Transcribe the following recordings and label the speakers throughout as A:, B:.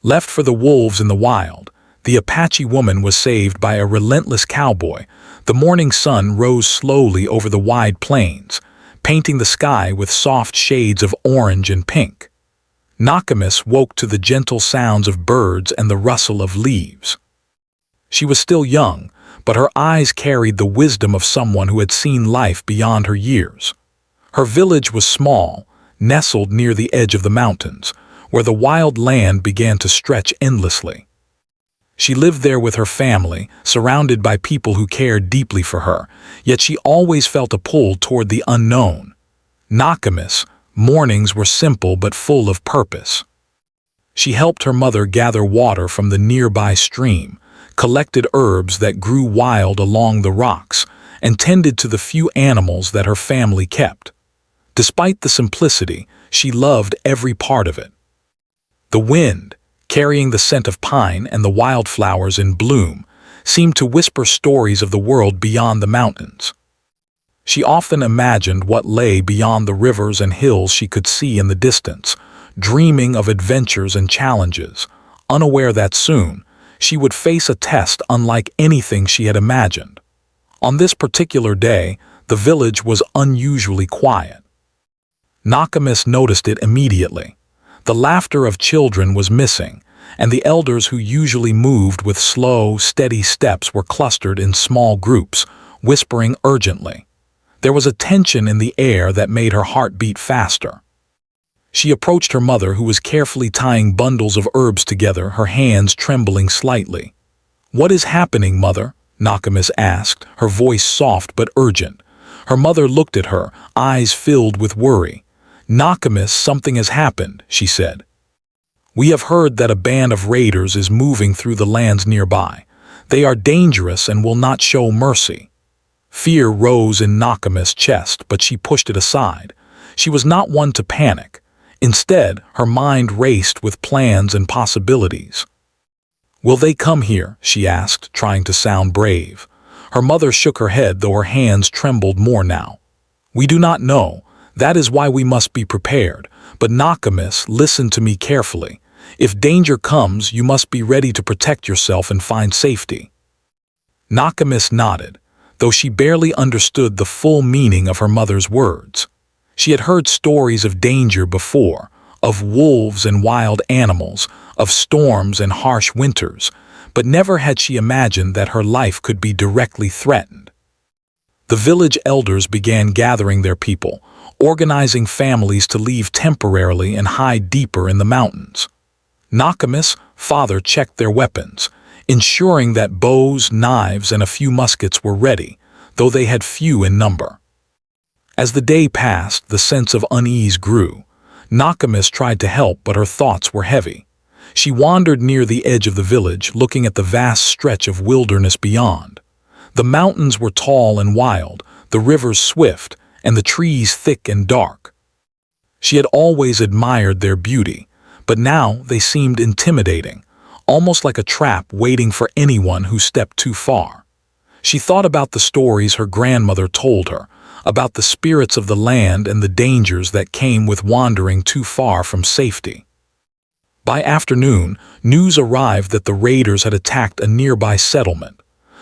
A: Left for the wolves in the wild, the Apache woman was saved by a relentless cowboy. The morning sun rose slowly over the wide plains, painting the sky with soft shades of orange and pink. Nakamis woke to the gentle sounds of birds and the rustle of leaves. She was still young, but her eyes carried the wisdom of someone who had seen life beyond her years. Her village was small, nestled near the edge of the mountains, where the wild land began to stretch endlessly. She lived there with her family, surrounded by people who cared deeply for her, yet she always felt a pull toward the unknown. Nakamis' mornings were simple but full of purpose. She helped her mother gather water from the nearby stream, collected herbs that grew wild along the rocks, and tended to the few animals that her family kept. Despite the simplicity, she loved every part of it. The wind, carrying the scent of pine and the wildflowers in bloom, seemed to whisper stories of the world beyond the mountains. She often imagined what lay beyond the rivers and hills she could see in the distance, dreaming of adventures and challenges, unaware that soon she would face a test unlike anything she had imagined. On this particular day, the village was unusually quiet. Nakamis noticed it immediately. The laughter of children was missing, and the elders who usually moved with slow, steady steps were clustered in small groups, whispering urgently. There was a tension in the air that made her heart beat faster. She approached her mother, who was carefully tying bundles of herbs together, her hands trembling slightly. "What is happening, mother?" Nakamis asked, her voice soft but urgent. Her mother looked at her, eyes filled with worry. "Nakamis, something has happened," she said. "We have heard that a band of raiders is moving through the lands nearby. They are dangerous and will not show mercy." Fear rose in Nakamis' chest, but she pushed it aside. She was not one to panic. Instead, her mind raced with plans and possibilities. "Will they come here?" she asked, trying to sound brave. Her mother shook her head, though her hands trembled more now. "We do not know. That is why we must be prepared. But Nakamis, listen to me carefully. If danger comes, you must be ready to protect yourself and find safety." Nakamis nodded, though she barely understood the full meaning of her mother's words. She had heard stories of danger before, of wolves and wild animals, of storms and harsh winters, but never had she imagined that her life could be directly threatened. The village elders began gathering their people, organizing families to leave temporarily and hide deeper in the mountains. Nakamis' father checked their weapons, ensuring that bows, knives, and a few muskets were ready, though they had few in number. As the day passed, the sense of unease grew. Nakamis tried to help, but her thoughts were heavy. She wandered near the edge of the village, looking at the vast stretch of wilderness beyond. The mountains were tall and wild, the rivers swift, and the trees thick and dark. She had always admired their beauty, but now they seemed intimidating, almost like a trap waiting for anyone who stepped too far. She thought about the stories her grandmother told her, about the spirits of the land and the dangers that came with wandering too far from safety. By afternoon, news arrived that the raiders had attacked a nearby settlement.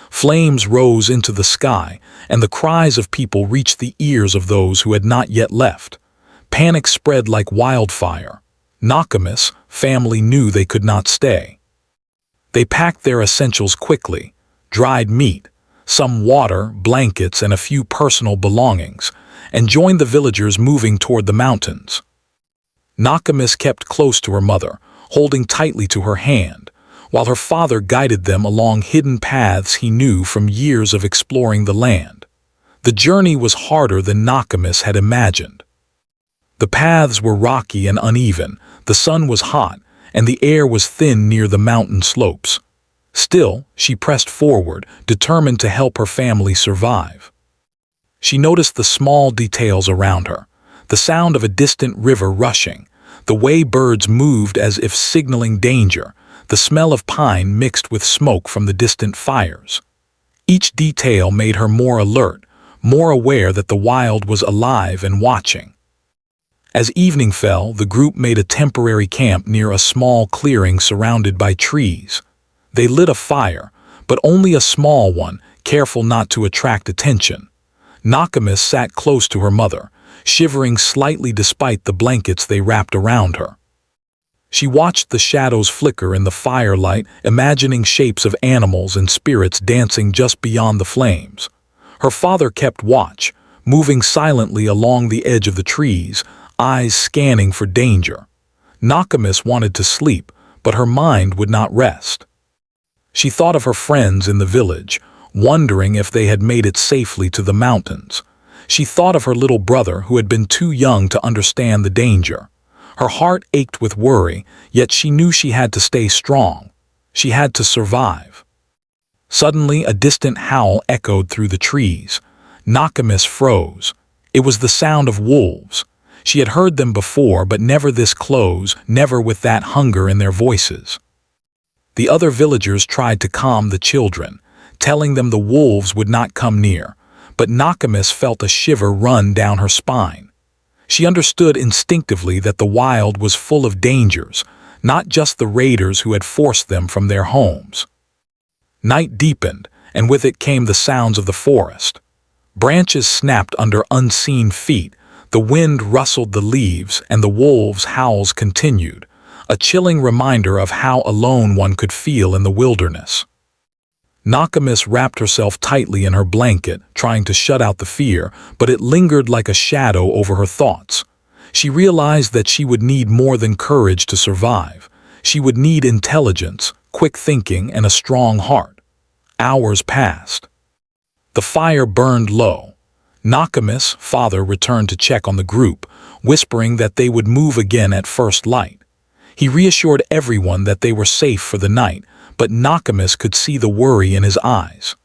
A: Flames rose into the sky, and the cries of people reached the ears of those who had not yet left. Panic spread like wildfire. Nakamis' family knew they could not stay. They packed their essentials quickly: dried meat, some water, blankets, and a few personal belongings, and joined the villagers moving toward the mountains. Nakamis kept close to her mother, holding tightly to her hand, while her father guided them along hidden paths he knew from years of exploring the land. The journey was harder than Nakamis had imagined. The paths were rocky and uneven, the sun was hot, and the air was thin near the mountain slopes. Still, she pressed forward, determined to help her family survive. She noticed the small details around her: the sound of a distant river rushing, the way birds moved as if signaling danger, the smell of pine mixed with smoke from the distant fires. Each detail made her more alert, more aware that the wild was alive and watching. As evening fell, the group made a temporary camp near a small clearing surrounded by trees. They lit a fire, but only a small one, careful not to attract attention. Nakamis sat close to her mother, shivering slightly despite the blankets they wrapped around her. She watched the shadows flicker in the firelight, imagining shapes of animals and spirits dancing just beyond the flames. Her father kept watch, moving silently along the edge of the trees, eyes scanning for danger. Nakamis wanted to sleep, but her mind would not rest. She thought of her friends in the village, wondering if they had made it safely to the mountains. She thought of her little brother who had been too young to understand the danger. Her heart ached with worry, yet she knew she had to stay strong. She had to survive. Suddenly, a distant howl echoed through the trees. Nakamis froze. It was the sound of wolves. She had heard them before, but never this close, never with that hunger in their voices. The other villagers tried to calm the children, telling them the wolves would not come near, but Nakamis felt a shiver run down her spine. She understood instinctively that the wild was full of dangers, not just the raiders who had forced them from their homes. Night deepened, and with it came the sounds of the forest. Branches snapped under unseen feet, the wind rustled the leaves, and the wolves' howls continued, a chilling reminder of how alone one could feel in the wilderness. Nakamis wrapped herself tightly in her blanket, trying to shut out the fear, but it lingered like a shadow over her thoughts. She realized that she would need more than courage to survive. She would need intelligence, quick thinking, and a strong heart. Hours passed. The fire burned low. Nakamis' father returned to check on the group, whispering that they would move again at first light. He reassured everyone that they were safe for the night, but Nakamis could see the worry in his eyes.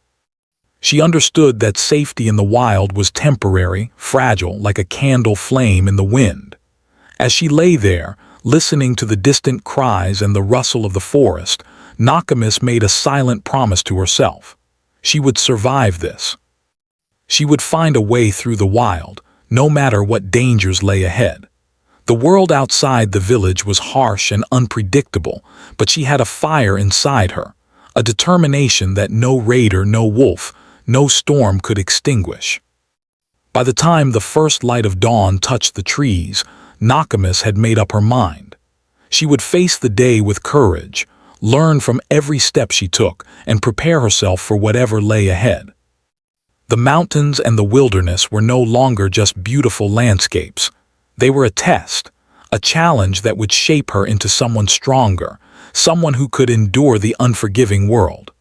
A: She understood that safety in the wild was temporary, fragile, like a candle flame in the wind. As she lay there, listening to the distant cries and the rustle of the forest, Nakamis made a silent promise to herself. She would survive this. She would find a way through the wild, no matter what dangers lay ahead. The world outside the village was harsh and unpredictable, but she had a fire inside her, a determination that no raider, no wolf, no storm could extinguish. By the time the first light of dawn touched the trees, Nakamis had made up her mind. She would face the day with courage, learn from every step she took, and prepare herself for whatever lay ahead. The mountains and the wilderness were no longer just beautiful landscapes. They were a test, a challenge that would shape her into someone stronger, someone who could endure the unforgiving world.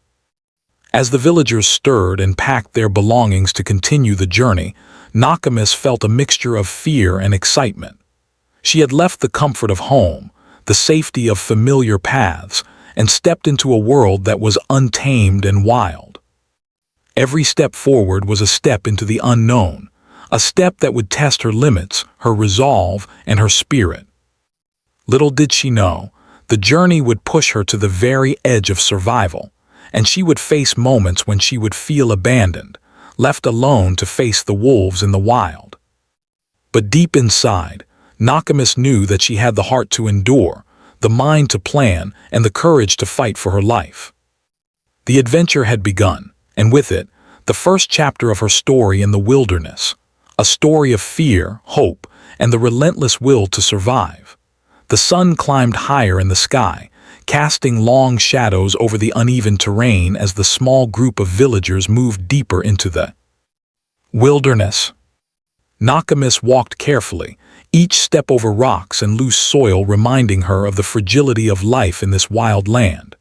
A: As the villagers stirred and packed their belongings to continue the journey, Nakamis felt a mixture of fear and excitement. She had left the comfort of home, the safety of familiar paths, and stepped into a world that was untamed and wild. Every step forward was a step into the unknown, a step that would test her limits, her resolve, and her spirit. Little did she know, the journey would push her to the very edge of survival, and she would face moments when she would feel abandoned, left alone to face the wolves in the wild. But deep inside, Nakamis knew that she had the heart to endure, the mind to plan, and the courage to fight for her life. The adventure had begun, and with it, the first chapter of her story in the wilderness, a story of fear, hope, and the relentless will to survive. The sun climbed higher in the sky, casting long shadows over the uneven terrain as the small group of villagers moved deeper into the wilderness. Nakamis walked carefully, each step over rocks and loose soil reminding her of the fragility of life in this wild land.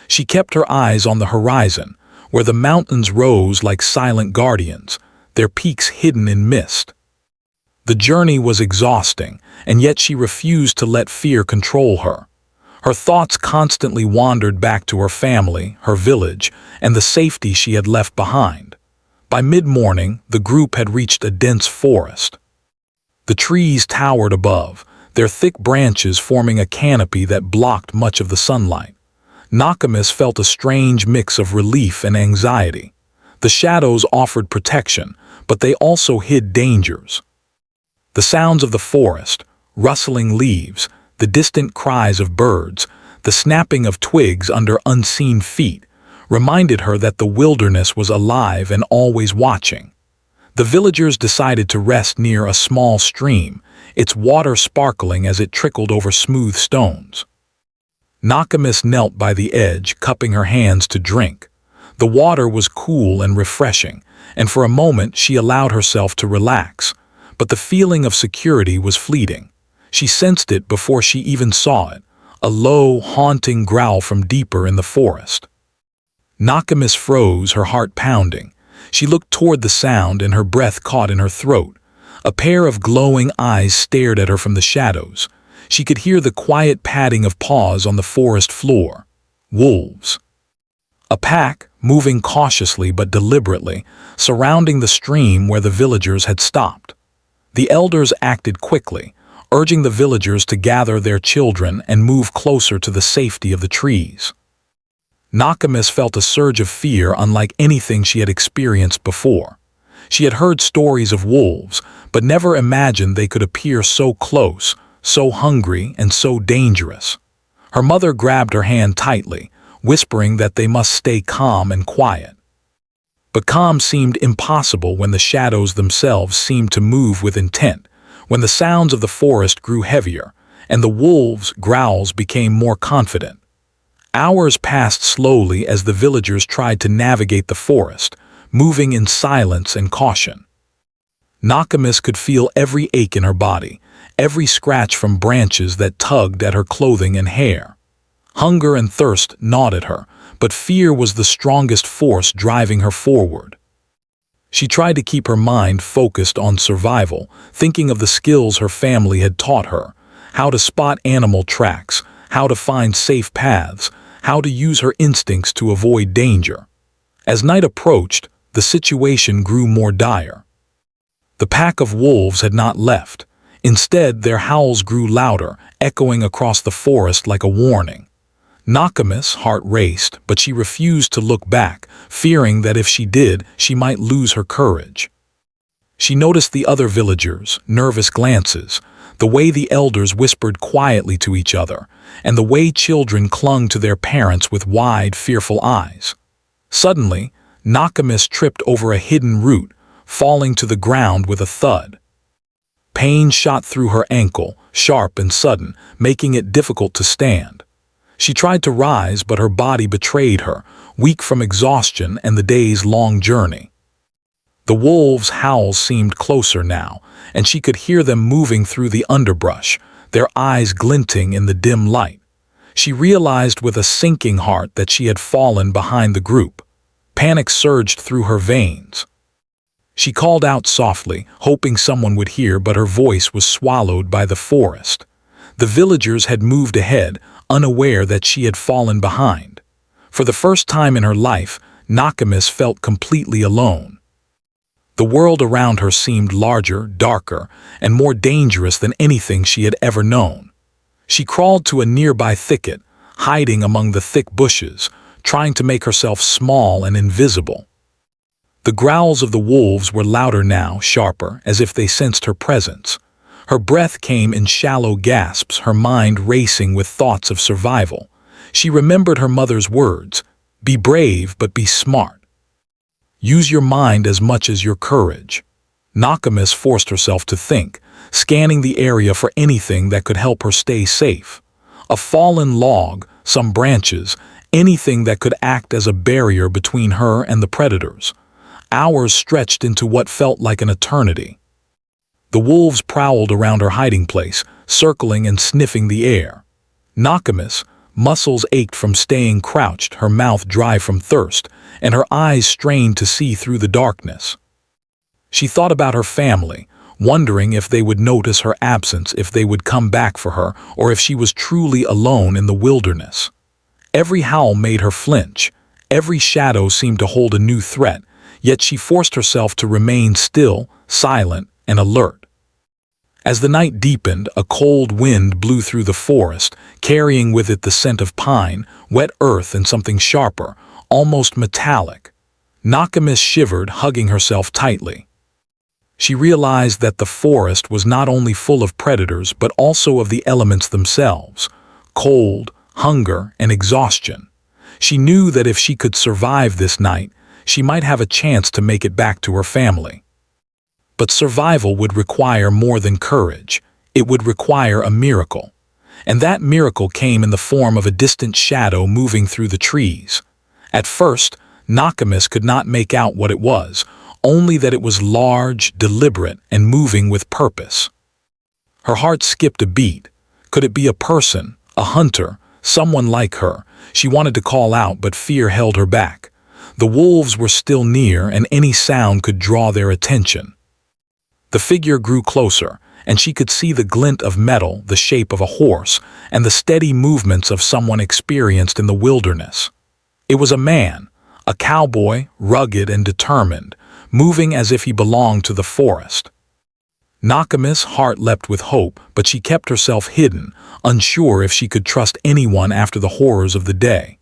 A: She kept her eyes on the horizon, where the mountains rose like silent guardians, their peaks hidden in mist. The journey was exhausting, and yet she refused to let fear control her. Her thoughts constantly wandered back to her family, her village, and the safety she had left behind. By mid-morning, the group had reached a dense forest. The trees towered above, their thick branches forming a canopy that blocked much of the sunlight. Nakamis felt a strange mix of relief and anxiety. The shadows offered protection, but they also hid dangers. The sounds of the forest, rustling leaves, the distant cries of birds, the snapping of twigs under unseen feet, reminded her that the wilderness was alive and always watching. The villagers decided to rest near a small stream, its water sparkling as it trickled over smooth stones. Nakamis knelt by the edge, cupping her hands to drink. The water was cool and refreshing, and for a moment she allowed herself to relax. But the feeling of security was fleeting. She sensed it before she even saw it, a low, haunting growl from deeper in the forest. Nakamis froze, her heart pounding. She looked toward the sound and her breath caught in her throat. A pair of glowing eyes stared at her from the shadows. She could hear the quiet padding of paws on the forest floor. Wolves. A pack, moving cautiously but deliberately, surrounding the stream where the villagers had stopped. The elders acted quickly, urging the villagers to gather their children and move closer to the safety of the trees. Nakamis felt a surge of fear unlike anything she had experienced before. She had heard stories of wolves, but never imagined they could appear so close, so hungry, and so dangerous. Her mother grabbed her hand tightly, whispering that they must stay calm and quiet. But calm seemed impossible when the shadows themselves seemed to move with intent, when the sounds of the forest grew heavier, and the wolves' growls became more confident. Hours passed slowly as the villagers tried to navigate the forest, moving in silence and caution. Nakamis could feel every ache in her body, every scratch from branches that tugged at her clothing and hair. Hunger and thirst gnawed at her, but fear was the strongest force driving her forward. She tried to keep her mind focused on survival, thinking of the skills her family had taught her, how to spot animal tracks, how to find safe paths, how to use her instincts to avoid danger. As night approached, the situation grew more dire. The pack of wolves had not left. Instead, their howls grew louder, echoing across the forest like a warning. Nakamis' heart raced, but she refused to look back, fearing that if she did, she might lose her courage. She noticed the other villagers' nervous glances, the way the elders whispered quietly to each other, and the way children clung to their parents with wide, fearful eyes. Suddenly, Nakamis tripped over a hidden root, falling to the ground with a thud. Pain shot through her ankle, sharp and sudden, making it difficult to stand. She tried to rise, but her body betrayed her, weak from exhaustion and the day's long journey. The wolves' howls seemed closer now, and she could hear them moving through the underbrush, their eyes glinting in the dim light. She realized with a sinking heart that she had fallen behind the group. Panic surged through her veins. She called out softly, hoping someone would hear, but her voice was swallowed by the forest. The villagers had moved ahead, unaware that she had fallen behind. For the first time in her life, Nakamis felt completely alone. The world around her seemed larger, darker, and more dangerous than anything she had ever known. She crawled to a nearby thicket, hiding among the thick bushes, trying to make herself small and invisible. The growls of the wolves were louder now, sharper, as if they sensed her presence. Her breath came in shallow gasps, her mind racing with thoughts of survival. She remembered her mother's words, "Be brave, but be smart. Use your mind as much as your courage." Nakamis forced herself to think, scanning the area for anything that could help her stay safe. A fallen log, some branches, anything that could act as a barrier between her and the predators. Hours stretched into what felt like an eternity. The wolves prowled around her hiding place, circling and sniffing the air. Nakamis' muscles ached from staying crouched, her mouth dry from thirst, and her eyes strained to see through the darkness. She thought about her family, wondering if they would notice her absence, if they would come back for her, or if she was truly alone in the wilderness. Every howl made her flinch. Every shadow seemed to hold a new threat, yet she forced herself to remain still, silent, and alert. As the night deepened, a cold wind blew through the forest, carrying with it the scent of pine, wet earth, and something sharper, almost metallic. Nakamis shivered, hugging herself tightly. She realized that the forest was not only full of predators but also of the elements themselves: cold, hunger, and exhaustion. She knew that if she could survive this night, she might have a chance to make it back to her family. But survival would require more than courage. It would require a miracle. And that miracle came in the form of a distant shadow moving through the trees. At first, Nakamis could not make out what it was, only that it was large, deliberate, and moving with purpose. Her heart skipped a beat. Could it be a person, a hunter, someone like her? She wanted to call out, but fear held her back. The wolves were still near, and any sound could draw their attention. The figure grew closer, and she could see the glint of metal, the shape of a horse, and the steady movements of someone experienced in the wilderness. It was a man, a cowboy, rugged and determined, moving as if he belonged to the forest. Nakami's heart leapt with hope, but she kept herself hidden, unsure if she could trust anyone after the horrors of the day.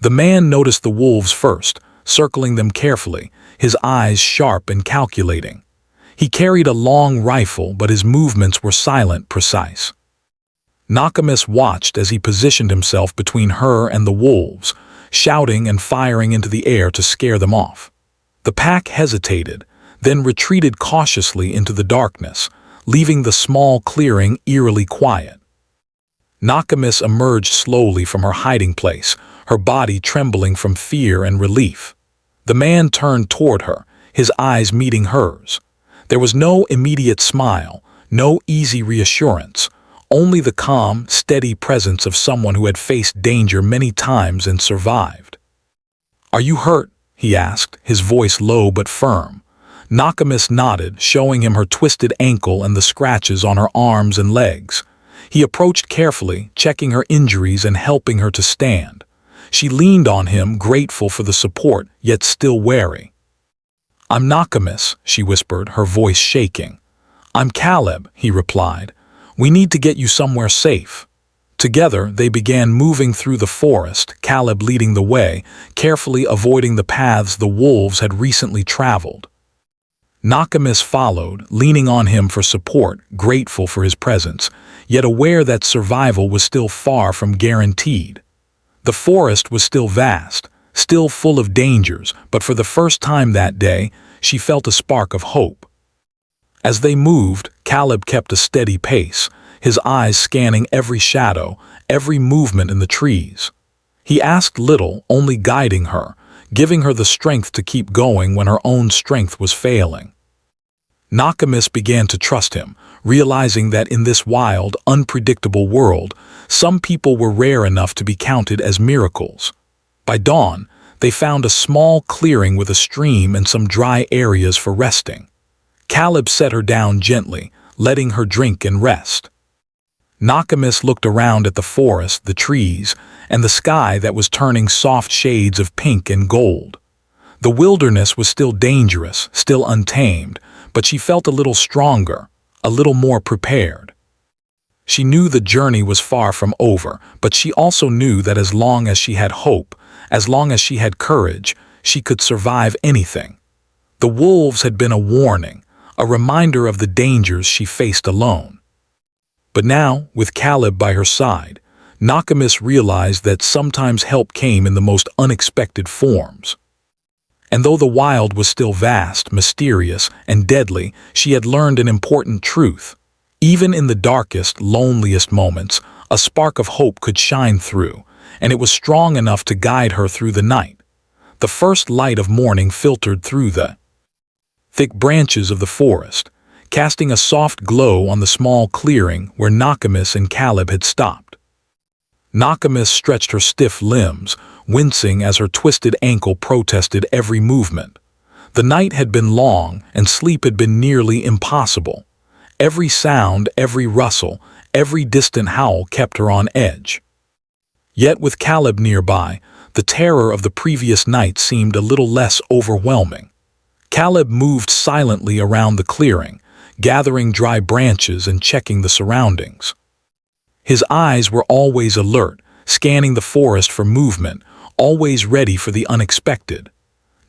A: The man noticed the wolves first, circling them carefully, his eyes sharp and calculating. He carried a long rifle, but his movements were silent, precise. Nakamis watched as he positioned himself between her and the wolves, shouting and firing into the air to scare them off. The pack hesitated, then retreated cautiously into the darkness, leaving the small clearing eerily quiet. Nakamis emerged slowly from her hiding place, her body trembling from fear and relief. The man turned toward her, his eyes meeting hers. There was no immediate smile, no easy reassurance, only the calm, steady presence of someone who had faced danger many times and survived. "Are you hurt?" he asked, his voice low but firm. Nakamis nodded, showing him her twisted ankle and the scratches on her arms and legs. He approached carefully, checking her injuries and helping her to stand. She leaned on him, grateful for the support, yet still wary. "I'm Nakamis," she whispered, her voice shaking. "I'm Caleb," he replied. "We need to get you somewhere safe." Together, they began moving through the forest, Caleb leading the way, carefully avoiding the paths the wolves had recently traveled. Nakamis followed, leaning on him for support, grateful for his presence, yet aware that survival was still far from guaranteed. The forest was still vast, still full of dangers, but for the first time that day, she felt a spark of hope. As they moved, Caleb kept a steady pace, his eyes scanning every shadow, every movement in the trees. He asked little, only guiding her, giving her the strength to keep going when her own strength was failing. Nakamis began to trust him, realizing that in this wild, unpredictable world, some people were rare enough to be counted as miracles. By dawn, they found a small clearing with a stream and some dry areas for resting. Caleb set her down gently, letting her drink and rest. Nakamis looked around at the forest, the trees, and the sky that was turning soft shades of pink and gold. The wilderness was still dangerous, still untamed, but she felt a little stronger, a little more prepared. She knew the journey was far from over, but she also knew that as long as she had hope, as long as she had courage, she could survive anything. The wolves had been a warning, a reminder of the dangers she faced alone. But now, with Caleb by her side, Nakamis realized that sometimes help came in the most unexpected forms. And though the wild was still vast, mysterious, and deadly, she had learned an important truth. Even in the darkest, loneliest moments, a spark of hope could shine through, and it was strong enough to guide her through the night. The first light of morning filtered through the thick branches of the forest, casting a soft glow on the small clearing where Nakamis and Caleb had stopped. Nakamis stretched her stiff limbs, wincing as her twisted ankle protested every movement. The night had been long, and sleep had been nearly impossible. Every sound, every rustle, every distant howl kept her on edge. Yet with Caleb nearby, the terror of the previous night seemed a little less overwhelming. Caleb moved silently around the clearing, gathering dry branches and checking the surroundings. His eyes were always alert, scanning the forest for movement, always ready for the unexpected.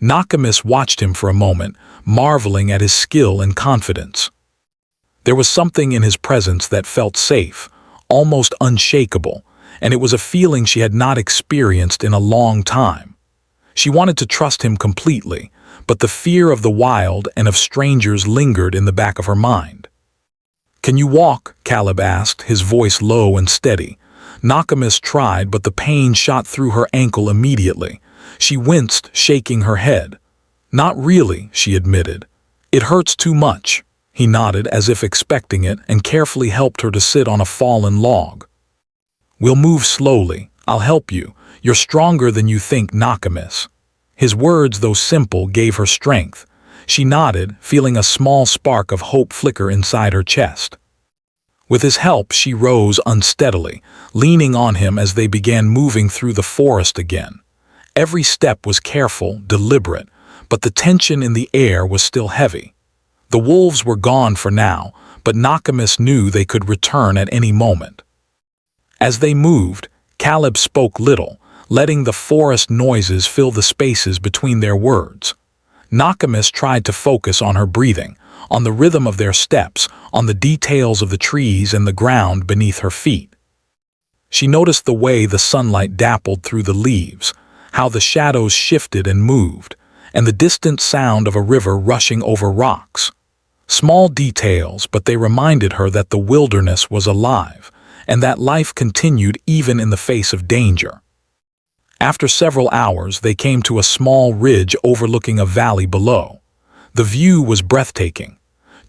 A: Nakamis watched him for a moment, marveling at his skill and confidence. There was something in his presence that felt safe, almost unshakable, and it was a feeling she had not experienced in a long time. She wanted to trust him completely, but the fear of the wild and of strangers lingered in the back of her mind. "Can you walk?" Caleb asked, his voice low and steady. Nakamis tried, but the pain shot through her ankle immediately. She winced, shaking her head. "Not really," she admitted. "It hurts too much." He nodded as if expecting it and carefully helped her to sit on a fallen log. "We'll move slowly. I'll help you. You're stronger than you think, Nakamis." His words, though simple, gave her strength. She nodded, feeling a small spark of hope flicker inside her chest. With his help, she rose unsteadily, leaning on him as they began moving through the forest again. Every step was careful, deliberate, but the tension in the air was still heavy. The wolves were gone for now, but Nakamis knew they could return at any moment. As they moved, Caleb spoke little, letting the forest noises fill the spaces between their words. Nakamis tried to focus on her breathing, on the rhythm of their steps, on the details of the trees and the ground beneath her feet. She noticed the way the sunlight dappled through the leaves, how the shadows shifted and moved, and the distant sound of a river rushing over rocks. Small details, but they reminded her that the wilderness was alive, and that life continued even in the face of danger. After several hours, they came to a small ridge overlooking a valley below. The view was breathtaking.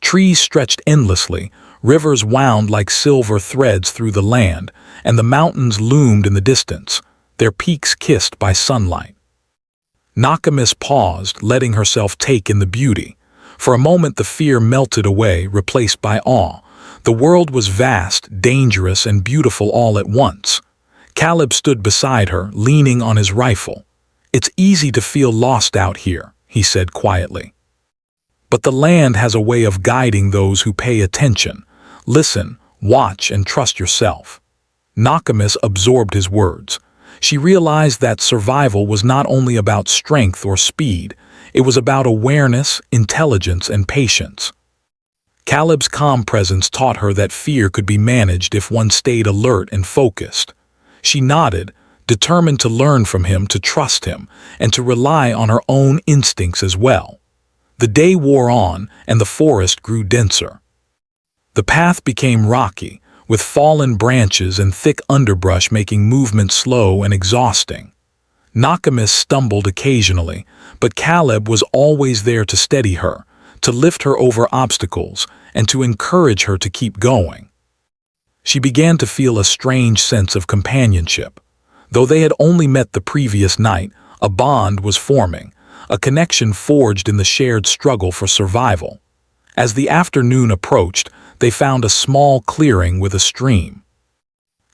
A: Trees stretched endlessly, rivers wound like silver threads through the land, and the mountains loomed in the distance, their peaks kissed by sunlight. Nakamis paused, letting herself take in the beauty. For a moment the fear melted away, replaced by awe. The world was vast, dangerous, and beautiful all at once. Caleb stood beside her, leaning on his rifle. "It's easy to feel lost out here," he said quietly. "But the land has a way of guiding those who pay attention. Listen, watch, and trust yourself." Nakamis absorbed his words. She realized that survival was not only about strength or speed, it was about awareness, intelligence, and patience. Caleb's calm presence taught her that fear could be managed if one stayed alert and focused. She nodded, determined to learn from him, to trust him, and to rely on her own instincts as well. The day wore on, and the forest grew denser. The path became rocky, with fallen branches and thick underbrush making movement slow and exhausting. Nakamis stumbled occasionally, but Caleb was always there to steady her, to lift her over obstacles, and to encourage her to keep going. She began to feel a strange sense of companionship. Though they had only met the previous night, a bond was forming, a connection forged in the shared struggle for survival. As the afternoon approached, they found a small clearing with a stream.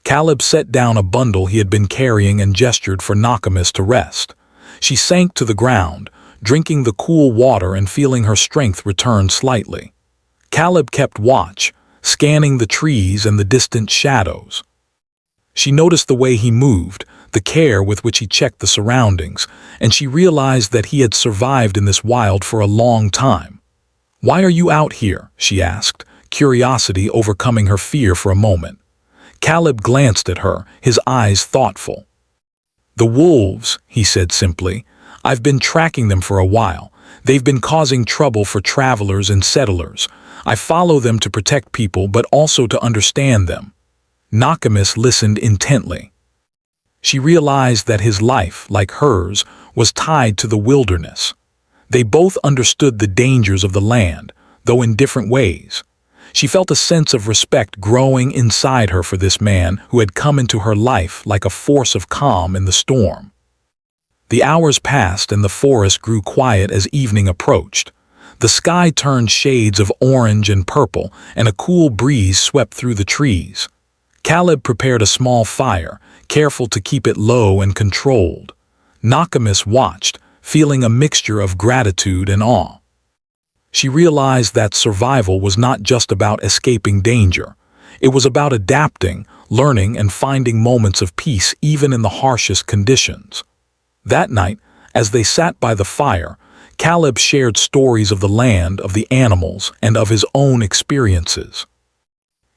A: Caleb set down a bundle he had been carrying and gestured for Nakamis to rest. She sank to the ground, drinking the cool water and feeling her strength return slightly. Caleb kept watch, scanning the trees and the distant shadows. She noticed the way he moved, the care with which he checked the surroundings, and she realized that he had survived in this wild for a long time. "Why are you out here?" she asked, curiosity overcoming her fear for a moment. Caleb glanced at her, his eyes thoughtful. "The wolves," he said simply. "I've been tracking them for a while. They've been causing trouble for travelers and settlers. I follow them to protect people, but also to understand them." Nakamis listened intently. She realized that his life, like hers, was tied to the wilderness. They both understood the dangers of the land, though in different ways. She felt a sense of respect growing inside her for this man who had come into her life like a force of calm in the storm. The hours passed and the forest grew quiet as evening approached. The sky turned shades of orange and purple, and a cool breeze swept through the trees. Caleb prepared a small fire, careful to keep it low and controlled. Nakamis watched, feeling a mixture of gratitude and awe. She realized that survival was not just about escaping danger. It was about adapting, learning, and finding moments of peace even in the harshest conditions. That night, As they sat by the fire, Caleb shared stories of the land, of the animals, and of his own experiences.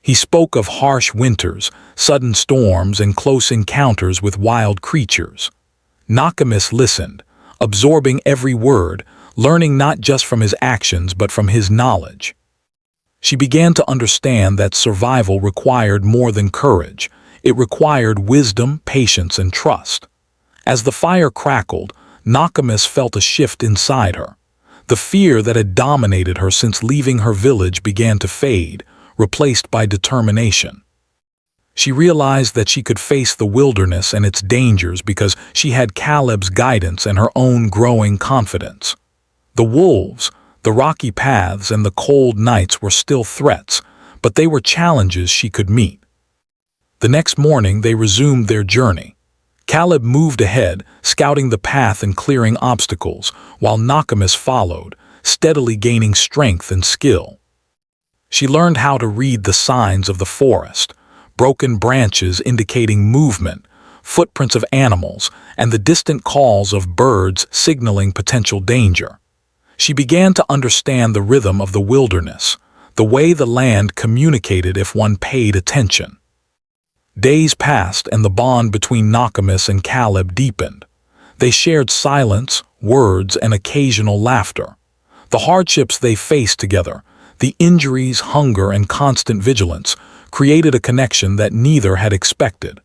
A: He spoke of harsh winters, sudden storms, and close encounters with wild creatures. Nakamis listened, absorbing every word, learning not just from his actions but from his knowledge. She began to understand that survival required more than courage. It required wisdom, patience, and trust. As the fire crackled, Nakamis felt a shift inside her. The fear that had dominated her since leaving her village began to fade, replaced by determination. She realized that she could face the wilderness and its dangers because she had Caleb's guidance and her own growing confidence. The wolves, the rocky paths, and the cold nights were still threats, but they were challenges she could meet. The next morning they resumed their journey. Caleb moved ahead, scouting the path and clearing obstacles, while Nakamis followed, steadily gaining strength and skill. She learned how to read the signs of the forest, broken branches indicating movement, footprints of animals, and the distant calls of birds signaling potential danger. She began to understand the rhythm of the wilderness, the way the land communicated if one paid attention. Days passed and the bond between Nakamis and Caleb deepened. They shared silence, words, and occasional laughter. The hardships they faced together, the injuries, hunger, and constant vigilance, created a connection that neither had expected.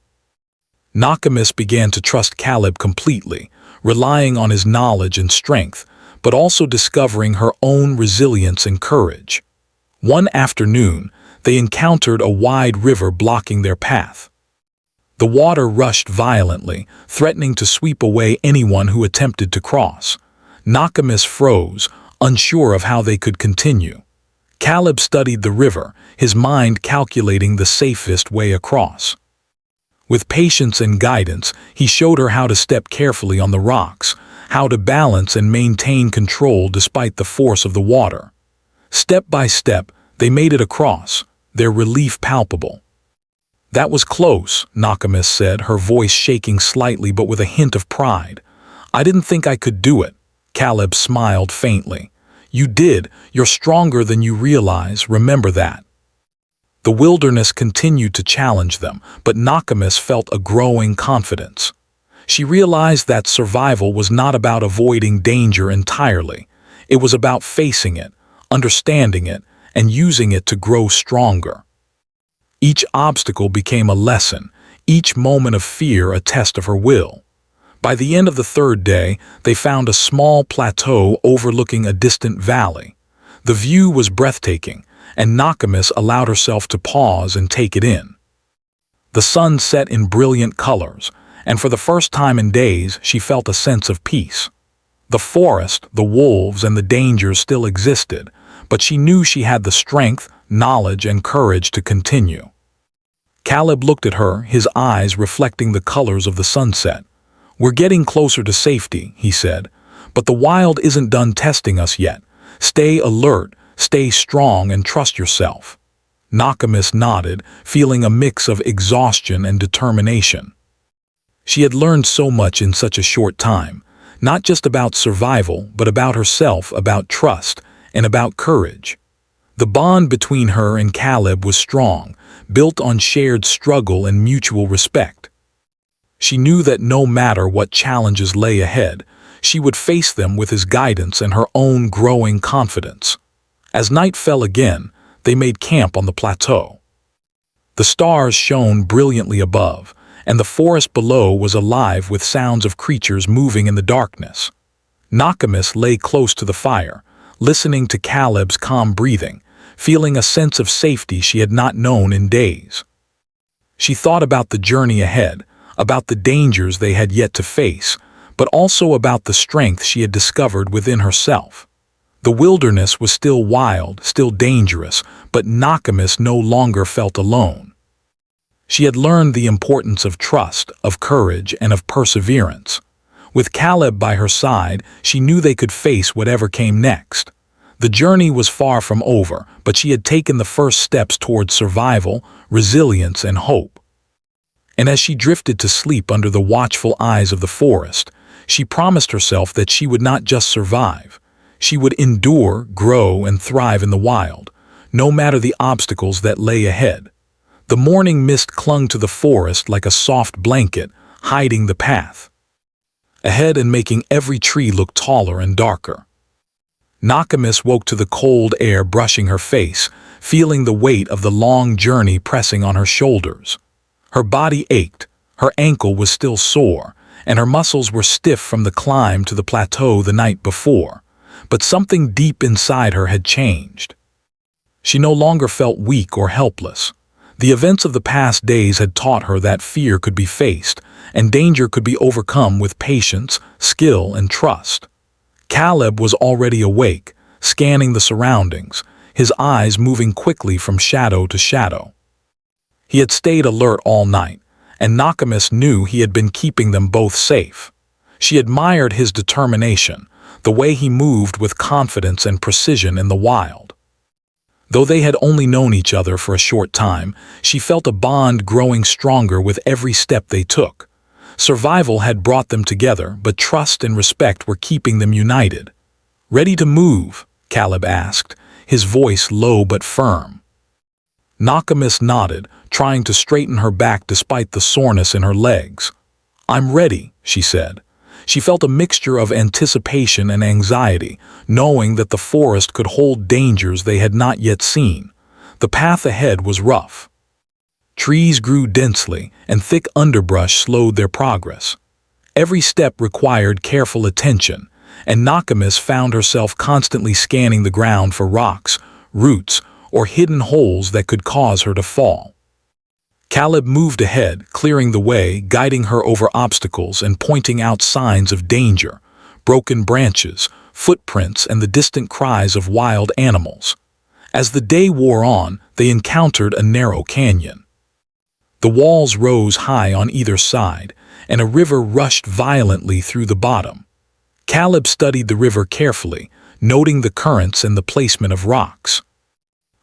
A: Nakamis began to trust Caleb completely, relying on his knowledge and strength, but also discovering her own resilience and courage. One afternoon, they encountered a wide river blocking their path. The water rushed violently, threatening to sweep away anyone who attempted to cross. Nakamis froze, unsure of how they could continue. Caleb studied the river, his mind calculating the safest way across. With patience and guidance, he showed her how to step carefully on the rocks, how to balance and maintain control despite the force of the water. Step by step, they made it across, their relief palpable. "That was close," Nakamis said, her voice shaking slightly but with a hint of pride. "I didn't think I could do it." Caleb smiled faintly. "You did. You're stronger than you realize, remember that." The wilderness continued to challenge them, but Nakamis felt a growing confidence. She realized that survival was not about avoiding danger entirely. It was about facing it, understanding it, and using it to grow stronger. Each obstacle became a lesson, each moment of fear a test of her will. By the end of the third day, they found a small plateau overlooking a distant valley. The view was breathtaking, and Nakamis allowed herself to pause and take it in. The sun set in brilliant colors, and for the first time in days she felt a sense of peace. The forest, the wolves, and the dangers still existed, but she knew she had the strength, knowledge, and courage to continue. Caleb looked at her, his eyes reflecting the colors of the sunset. "We're getting closer to safety," he said, "but the wild isn't done testing us yet. Stay alert, stay strong, and trust yourself." Nakamis nodded, feeling a mix of exhaustion and determination. She had learned so much in such a short time, not just about survival, but about herself, about trust, and about courage. The bond between her and Caleb was strong, built on shared struggle and mutual respect. She knew that no matter what challenges lay ahead, she would face them with his guidance and her own growing confidence. As night fell again, they made camp on the plateau. The stars shone brilliantly above, and the forest below was alive with sounds of creatures moving in the darkness. Nakamis lay close to the fire, listening to Caleb's calm breathing, feeling a sense of safety she had not known in days. She thought about the journey ahead, about the dangers they had yet to face, but also about the strength she had discovered within herself. The wilderness was still wild, still dangerous, but Nakamis no longer felt alone. She had learned the importance of trust, of courage, and of perseverance. With Caleb by her side, she knew they could face whatever came next. The journey was far from over, but she had taken the first steps towards survival, resilience, and hope. And as she drifted to sleep under the watchful eyes of the forest, She promised herself that she would not just survive. She would endure, grow, and thrive in the wild, no matter the obstacles that lay ahead. The morning mist clung to the forest like a soft blanket, hiding the path ahead and making every tree look taller and darker. Nakamis woke to the cold air brushing her face, feeling the weight of the long journey pressing on her shoulders. Her body ached, her ankle was still sore, and her muscles were stiff from the climb to the plateau the night before. But something deep inside her had changed. She no longer felt weak or helpless. The events of the past days had taught her that fear could be faced, and danger could be overcome with patience, skill, and trust. Caleb was already awake, scanning the surroundings, his eyes moving quickly from shadow to shadow. He had stayed alert all night, and Nakamis knew he had been keeping them both safe. She admired his determination, the way he moved with confidence and precision in the wild. Though they had only known each other for a short time, she felt a bond growing stronger with every step they took. Survival had brought them together, but trust and respect were keeping them united. "Ready to move?" Caleb asked, his voice low but firm. Nakamis nodded, trying to straighten her back despite the soreness in her legs. "I'm ready," she said. She felt a mixture of anticipation and anxiety, knowing that the forest could hold dangers they had not yet seen. The path ahead was rough. Trees grew densely, and thick underbrush slowed their progress. Every step required careful attention, and Nakamis found herself constantly scanning the ground for rocks, roots, or hidden holes that could cause her to fall. Caleb moved ahead, clearing the way, guiding her over obstacles and pointing out signs of danger, broken branches, footprints, and the distant cries of wild animals. As the day wore on, they encountered a narrow canyon. The walls rose high on either side, and a river rushed violently through the bottom. Caleb studied the river carefully, noting the currents and the placement of rocks.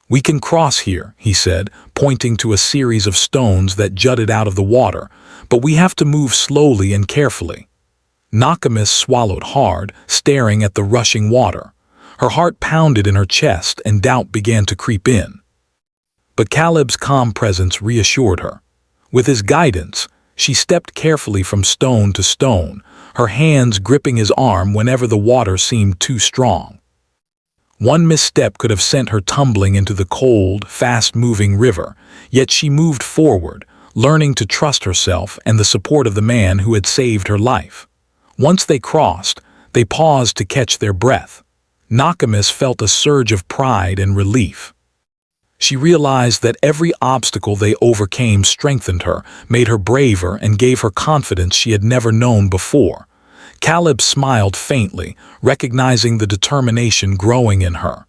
A: "We can cross here," he said, pointing to a series of stones that jutted out of the water, "but we have to move slowly and carefully." Nakamis swallowed hard, staring at the rushing water. Her heart pounded in her chest and doubt began to creep in. But Caleb's calm presence reassured her. With his guidance, she stepped carefully from stone to stone, her hands gripping his arm whenever the water seemed too strong. One misstep could have sent her tumbling into the cold, fast-moving river, yet she moved forward, learning to trust herself and the support of the man who had saved her life. Once they crossed, they paused to catch their breath. Nakamis felt a surge of pride and relief. She realized that every obstacle they overcame strengthened her, made her braver, and gave her confidence she had never known before. Caleb smiled faintly, recognizing the determination growing in her.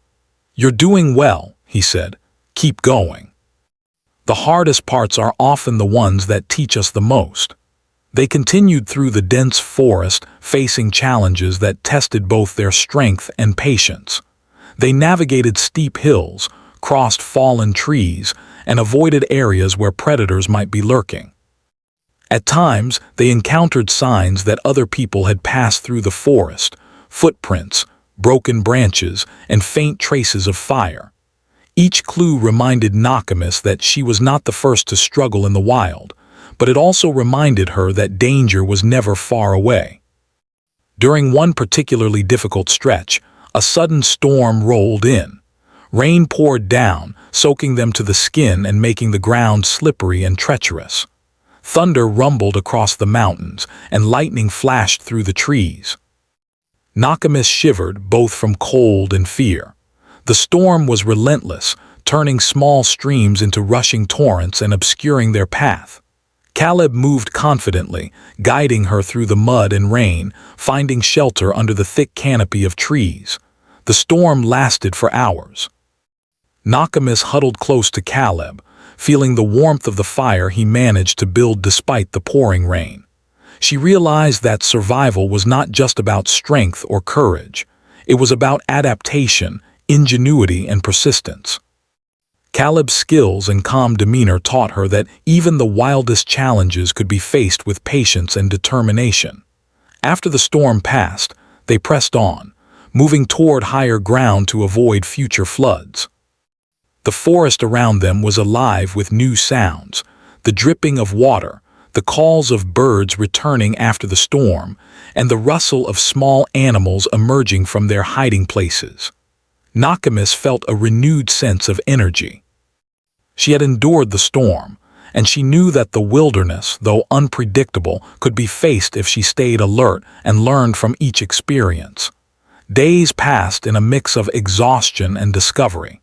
A: "You're doing well," he said. "Keep going. The hardest parts are often the ones that teach us the most." They continued through the dense forest, facing challenges that tested both their strength and patience. They navigated steep hills, crossed fallen trees, and avoided areas where predators might be lurking. At times, they encountered signs that other people had passed through the forest, footprints, broken branches, and faint traces of fire. Each clue reminded Nakamis that she was not the first to struggle in the wild, but it also reminded her that danger was never far away. During one particularly difficult stretch, a sudden storm rolled in. Rain poured down, soaking them to the skin and making the ground slippery and treacherous. Thunder rumbled across the mountains, and lightning flashed through the trees. Nakamis shivered both from cold and fear. The storm was relentless, turning small streams into rushing torrents and obscuring their path. Caleb moved confidently, guiding her through the mud and rain, finding shelter under the thick canopy of trees. The storm lasted for hours. Nakamis huddled close to Caleb, feeling the warmth of the fire he managed to build despite the pouring rain. She realized that survival was not just about strength or courage. It was about adaptation, ingenuity, and persistence. Caleb's skills and calm demeanor taught her that even the wildest challenges could be faced with patience and determination. After the storm passed, they pressed on, moving toward higher ground to avoid future floods. The forest around them was alive with new sounds, the dripping of water, the calls of birds returning after the storm, and the rustle of small animals emerging from their hiding places. Nakamis felt a renewed sense of energy. She had endured the storm, and she knew that the wilderness, though unpredictable, could be faced if she stayed alert and learned from each experience. Days passed in a mix of exhaustion and discovery.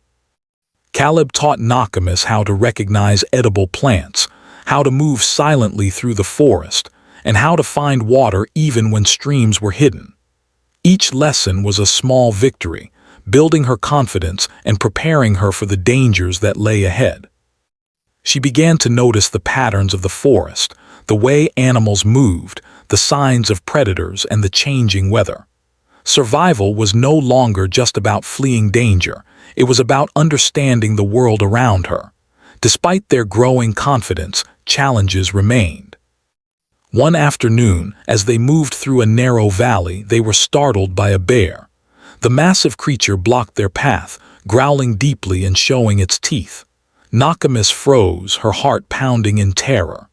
A: Caleb taught Nakamis how to recognize edible plants, how to move silently through the forest, and how to find water even when streams were hidden. Each lesson was a small victory, building her confidence and preparing her for the dangers that lay ahead. She began to notice the patterns of the forest, the way animals moved, the signs of predators, and the changing weather. Survival was no longer just about fleeing danger, it was about understanding the world around her. Despite their growing confidence, challenges remained. One afternoon, as they moved through a narrow valley, they were startled by a bear. The massive creature blocked their path, growling deeply and showing its teeth. Nakamis froze, her heart pounding in terror.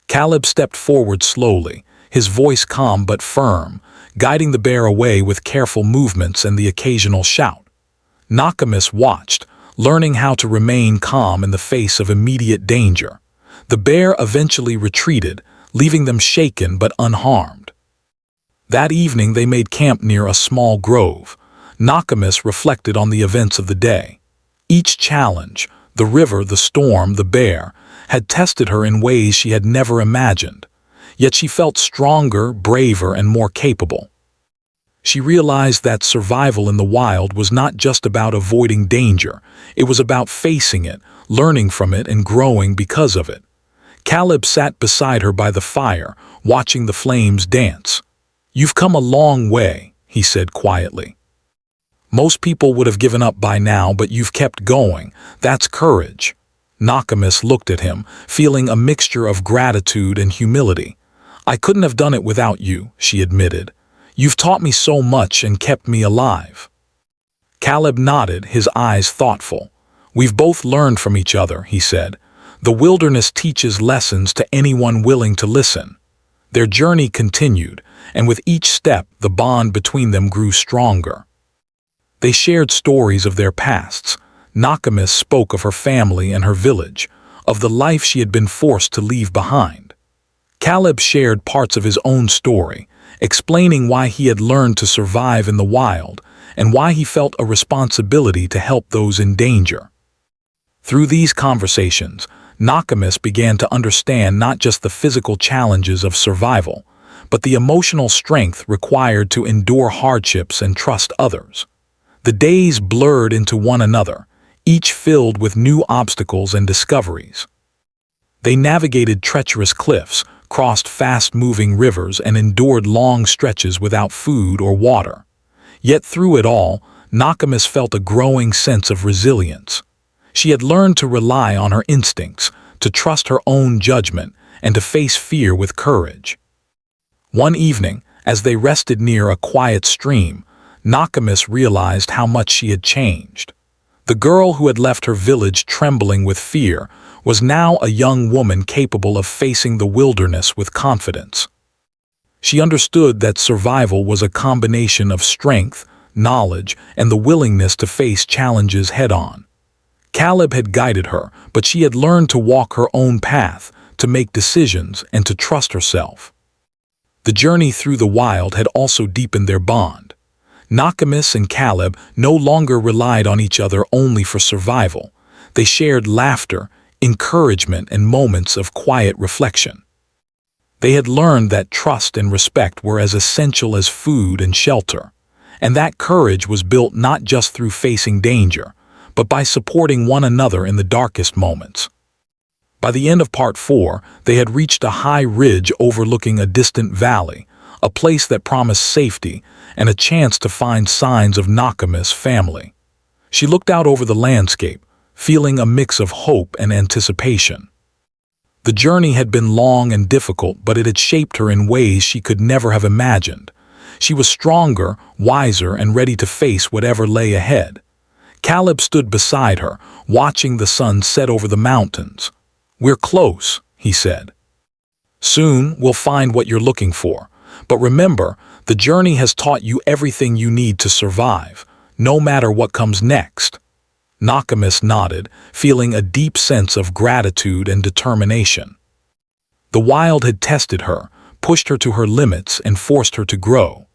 A: Caleb stepped forward slowly, his voice calm but firm, guiding the bear away with careful movements and the occasional shout. Nakamis watched, learning how to remain calm in the face of immediate danger. The bear eventually retreated, leaving them shaken but unharmed. That evening they made camp near a small grove. Nakamis reflected on the events of the day. Each challenge, the river, the storm, the bear, had tested her in ways she had never imagined. Yet she felt stronger, braver, and more capable. She realized that survival in the wild was not just about avoiding danger, it was about facing it, learning from it, and growing because of it. Caleb sat beside her by the fire, watching the flames dance. "You've come a long way," he said quietly. "Most people would have given up by now, but you've kept going. That's courage." Nakamis looked at him, feeling a mixture of gratitude and humility. "I couldn't have done it without you," she admitted. "You've taught me so much and kept me alive." Caleb nodded, his eyes thoughtful. "We've both learned from each other," he said. "The wilderness teaches lessons to anyone willing to listen." Their journey continued, and with each step, the bond between them grew stronger. They shared stories of their pasts. Nakamis spoke of her family and her village, of the life she had been forced to leave behind. Caleb shared parts of his own story, explaining why he had learned to survive in the wild and why he felt a responsibility to help those in danger. Through these conversations, Nakamis began to understand not just the physical challenges of survival, but the emotional strength required to endure hardships and trust others. The days blurred into one another, each filled with new obstacles and discoveries. They navigated treacherous cliffs, crossed fast-moving rivers, and endured long stretches without food or water. Yet through it all, Nakamis felt a growing sense of resilience. She had learned to rely on her instincts, to trust her own judgment, and to face fear with courage. One evening, as they rested near a quiet stream, Nakamis realized how much she had changed. The girl who had left her village trembling with fear was now a young woman capable of facing the wilderness with confidence. She understood that survival was a combination of strength, knowledge, and the willingness to face challenges head-on. Caleb had guided her, but she had learned to walk her own path, to make decisions, and to trust herself. The journey through the wild had also deepened their bond. Nakamis and Caleb no longer relied on each other only for survival. They shared laughter, encouragement, and moments of quiet reflection. They had learned that trust and respect were as essential as food and shelter, and that courage was built not just through facing danger, but by supporting one another in the darkest moments. By the end of Part 4, they had reached a high ridge overlooking a distant valley, a place that promised safety and a chance to find signs of Nakamis' family. She looked out over the landscape, feeling a mix of hope and anticipation. The journey had been long and difficult, but it had shaped her in ways she could never have imagined. She was stronger, wiser, and ready to face whatever lay ahead. Caleb stood beside her, watching the sun set over the mountains. "We're close," he said. "Soon we'll find what you're looking for. But remember, the journey has taught you everything you need to survive, no matter what comes next." Nakamis nodded, feeling a deep sense of gratitude and determination. The wild had tested her, pushed her to her limits, and forced her to grow.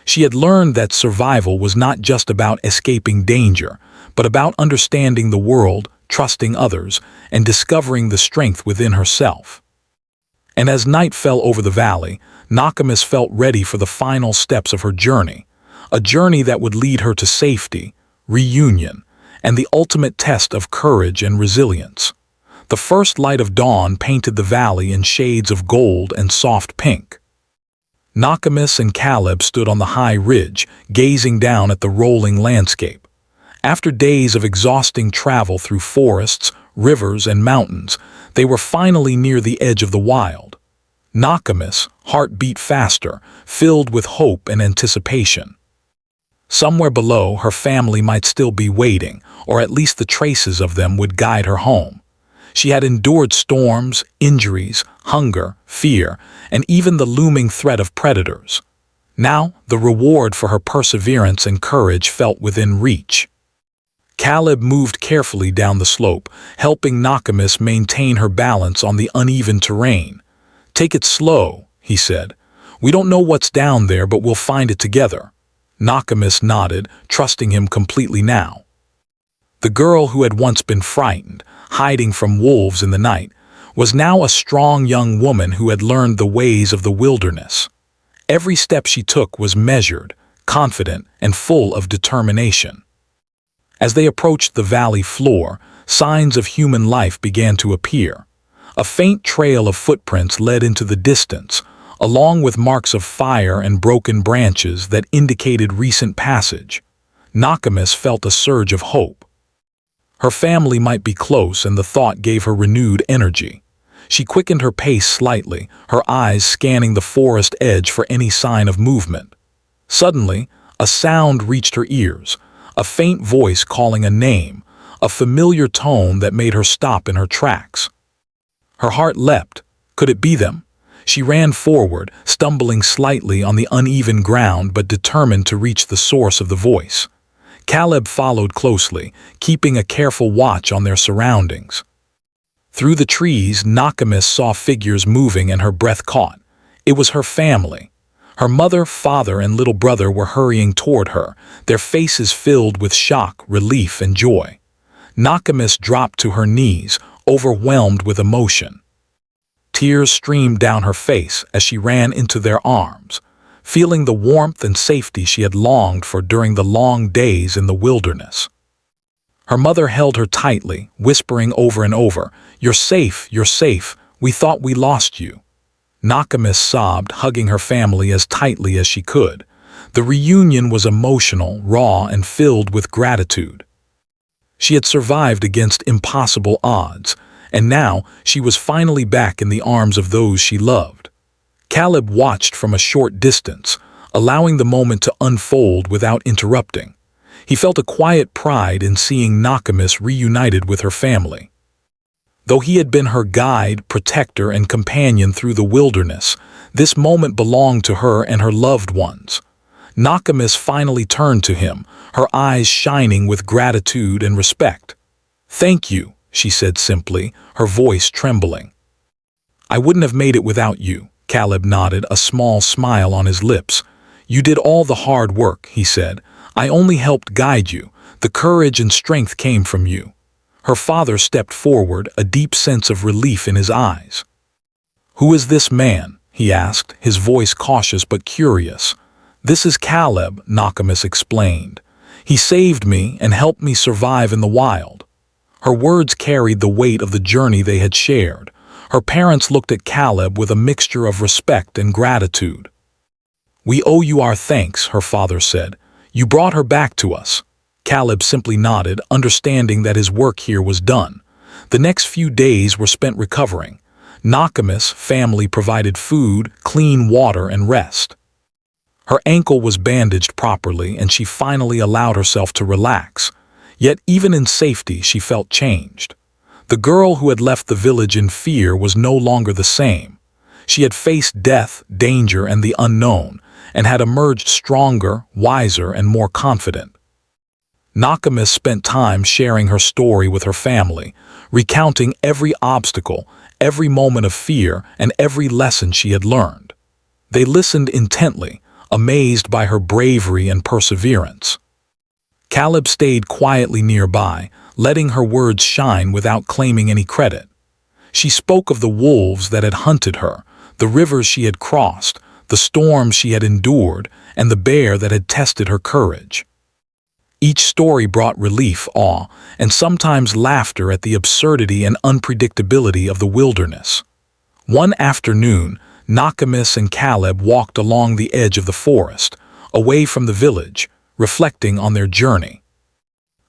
A: She had learned that survival was not just about escaping danger, but about understanding the world, trusting others, and discovering the strength within herself. And as night fell over the valley, Nakamis felt ready for the final steps of her journey, a journey that would lead her to safety, reunion, and the ultimate test of courage and resilience. The first light of dawn painted the valley in shades of gold and soft pink. Nakamis and Caleb stood on the high ridge, gazing down at the rolling landscape. After days of exhausting travel through forests, rivers, and mountains, they were finally near the edge of the wild. Nakamis' heart beat faster, filled with hope and anticipation. Somewhere below, her family might still be waiting, or at least the traces of them would guide her home. She had endured storms, injuries, hunger, fear, and even the looming threat of predators. Now, the reward for her perseverance and courage felt within reach. Caleb moved carefully down the slope, helping Nakamis maintain her balance on the uneven terrain. "Take it slow," he said. "We don't know what's down there, but we'll find it together." Nakamis nodded, trusting him completely now. The girl who had once been frightened, hiding from wolves in the night, was now a strong young woman who had learned the ways of the wilderness. Every step she took was measured, confident, and full of determination. As they approached the valley floor, signs of human life began to appear. A faint trail of footprints led into the distance, along with marks of fire and broken branches that indicated recent passage. Nakamis felt a surge of hope. Her family might be close, and the thought gave her renewed energy. She quickened her pace slightly, her eyes scanning the forest edge for any sign of movement. Suddenly, a sound reached her ears, a faint voice calling a name, a familiar tone that made her stop in her tracks. Her heart leapt. Could it be them? She ran forward, stumbling slightly on the uneven ground but determined to reach the source of the voice. Caleb followed closely, keeping a careful watch on their surroundings. Through the trees, Nakamis saw figures moving and her breath caught. It was her family. Her mother, father, and little brother were hurrying toward her, their faces filled with shock, relief, and joy. Nakamis dropped to her knees, overwhelmed with emotion. Tears streamed down her face as she ran into their arms, feeling the warmth and safety she had longed for during the long days in the wilderness. Her mother held her tightly, whispering over and over, "You're safe, you're safe. We thought we lost you." Nakamis sobbed, hugging her family as tightly as she could. The reunion was emotional, raw, and filled with gratitude. She had survived against impossible odds, and now she was finally back in the arms of those she loved. Caleb watched from a short distance, allowing the moment to unfold without interrupting. He felt a quiet pride in seeing Nakamis reunited with her family. Though he had been her guide, protector, and companion through the wilderness, this moment belonged to her and her loved ones. Nakamis finally turned to him, her eyes shining with gratitude and respect. "Thank you," she said simply, her voice trembling. "I wouldn't have made it without you," Caleb nodded, a small smile on his lips. "You did all the hard work," he said. "I only helped guide you. The courage and strength came from you." Her father stepped forward, a deep sense of relief in his eyes. "Who is this man?" he asked, his voice cautious but curious. "This is Caleb," Nakamis explained. "He saved me and helped me survive in the wild." Her words carried the weight of the journey they had shared. Her parents looked at Caleb with a mixture of respect and gratitude. "We owe you our thanks," her father said. "You brought her back to us." Caleb simply nodded, understanding that his work here was done. The next few days were spent recovering. Nakamis' family provided food, clean water, and rest. Her ankle was bandaged properly, and she finally allowed herself to relax. Yet even in safety, she felt changed. The girl who had left the village in fear was no longer the same. She had faced death, danger, and the unknown, and had emerged stronger, wiser, and more confident. Nakamis spent time sharing her story with her family, recounting every obstacle, every moment of fear, and every lesson she had learned. They listened intently, amazed by her bravery and perseverance. Caleb stayed quietly nearby, letting her words shine without claiming any credit. She spoke of the wolves that had hunted her, the rivers she had crossed, the storms she had endured, and the bear that had tested her courage. Each story brought relief, awe, and sometimes laughter at the absurdity and unpredictability of the wilderness. One afternoon, Nakamis and Caleb walked along the edge of the forest, away from the village, reflecting on their journey.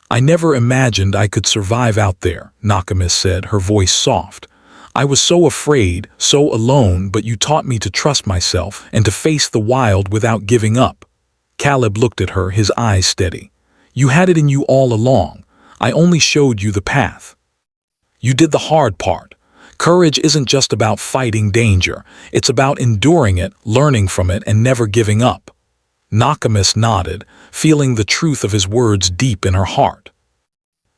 A: "I never imagined I could survive out there," Nakamis said, her voice soft. "I was so afraid, so alone, but you taught me to trust myself and to face the wild without giving up." Caleb looked at her, his eyes steady. "You had it in you all along. I only showed you the path. You did the hard part. Courage isn't just about fighting danger. It's about enduring it, learning from it, and never giving up." Nakamis nodded, feeling the truth of his words deep in her heart.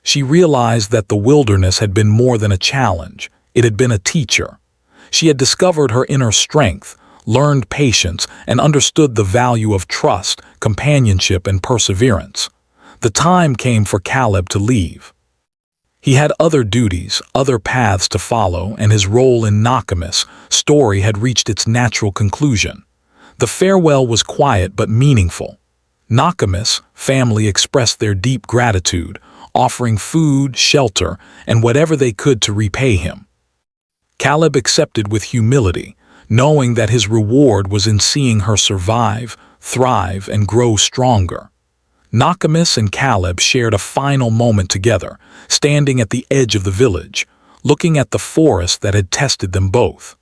A: She realized that the wilderness had been more than a challenge. It had been a teacher. She had discovered her inner strength, learned patience, and understood the value of trust, companionship, and perseverance. The time came for Caleb to leave. He had other duties, other paths to follow, and his role in Nakamis' story had reached its natural conclusion. The farewell was quiet but meaningful. Nakamis' family expressed their deep gratitude, offering food, shelter, and whatever they could to repay him. Caleb accepted with humility, knowing that his reward was in seeing her survive, thrive, and grow stronger. Nakamis and Caleb shared a final moment together, standing at the edge of the village, looking at the forest that had tested them both.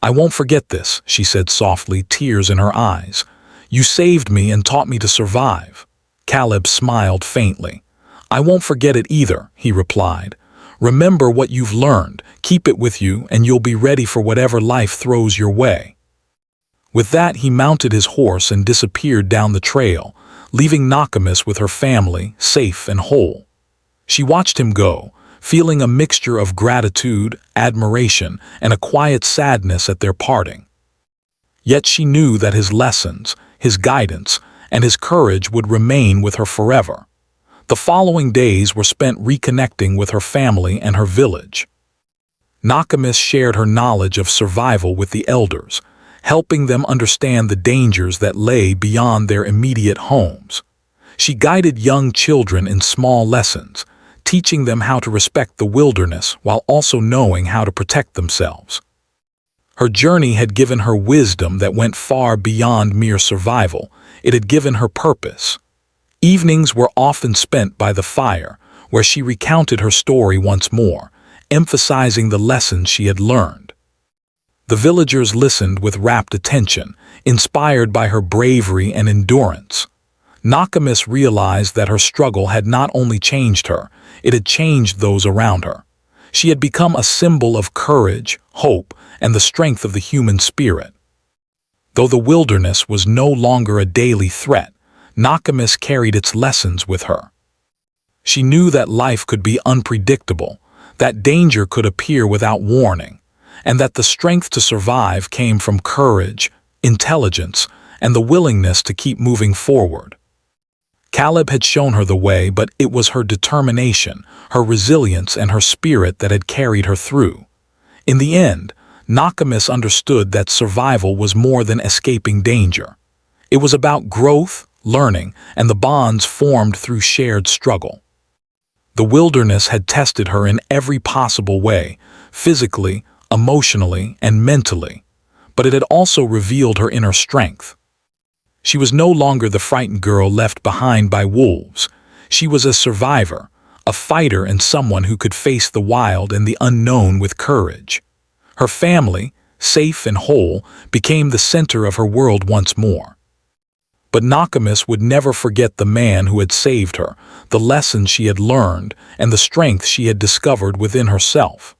A: "I won't forget this," she said softly, tears in her eyes. "You saved me and taught me to survive." Caleb smiled faintly. "I won't forget it either," he replied. "Remember what you've learned, keep it with you, and you'll be ready for whatever life throws your way." With that, he mounted his horse and disappeared down the trail, leaving Nakamis with her family, safe and whole. She watched him go, feeling a mixture of gratitude, admiration, and a quiet sadness at their parting. Yet she knew that his lessons, his guidance, and his courage would remain with her forever. The following days were spent reconnecting with her family and her village. Nakamis shared her knowledge of survival with the elders, helping them understand the dangers that lay beyond their immediate homes. She guided young children in small lessons, teaching them how to respect the wilderness while also knowing how to protect themselves. Her journey had given her wisdom that went far beyond mere survival. It had given her purpose. Evenings were often spent by the fire, where she recounted her story once more, emphasizing the lessons she had learned. The villagers listened with rapt attention, inspired by her bravery and endurance. Nakamis realized that her struggle had not only changed her, it had changed those around her. She had become a symbol of courage, hope, and the strength of the human spirit. Though the wilderness was no longer a daily threat, Nakamis carried its lessons with her. She knew that life could be unpredictable, that danger could appear without warning, and that the strength to survive came from courage, intelligence, and the willingness to keep moving forward. Caleb had shown her the way, but it was her determination, her resilience, and her spirit that had carried her through. In the end, Nakamis understood that survival was more than escaping danger. It was about growth, learning, and the bonds formed through shared struggle. The wilderness had tested her in every possible way, physically, emotionally, and mentally, but it had also revealed her inner strength. She was no longer the frightened girl left behind by wolves. She was a survivor, a fighter, and someone who could face the wild and the unknown with courage. Her family, safe and whole, became the center of her world once more. But Nakamis would never forget the man who had saved her, the lessons she had learned, and the strength she had discovered within herself.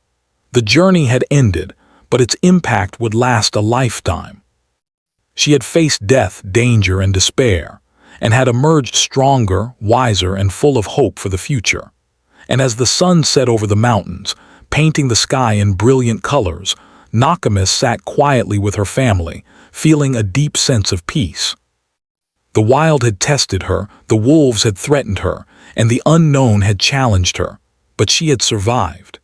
A: The journey had ended, but its impact would last a lifetime. She had faced death, danger, and despair, and had emerged stronger, wiser, and full of hope for the future. And as the sun set over the mountains, painting the sky in brilliant colors, Nakamis sat quietly with her family, feeling a deep sense of peace. The wild had tested her, the wolves had threatened her, and the unknown had challenged her, but she had survived.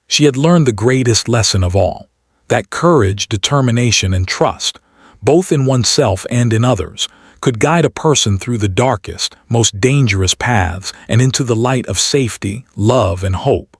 A: She had learned the greatest lesson of all, that courage, determination, and trust, both in oneself and in others, could guide a person through the darkest, most dangerous paths and into the light of safety, love, and hope.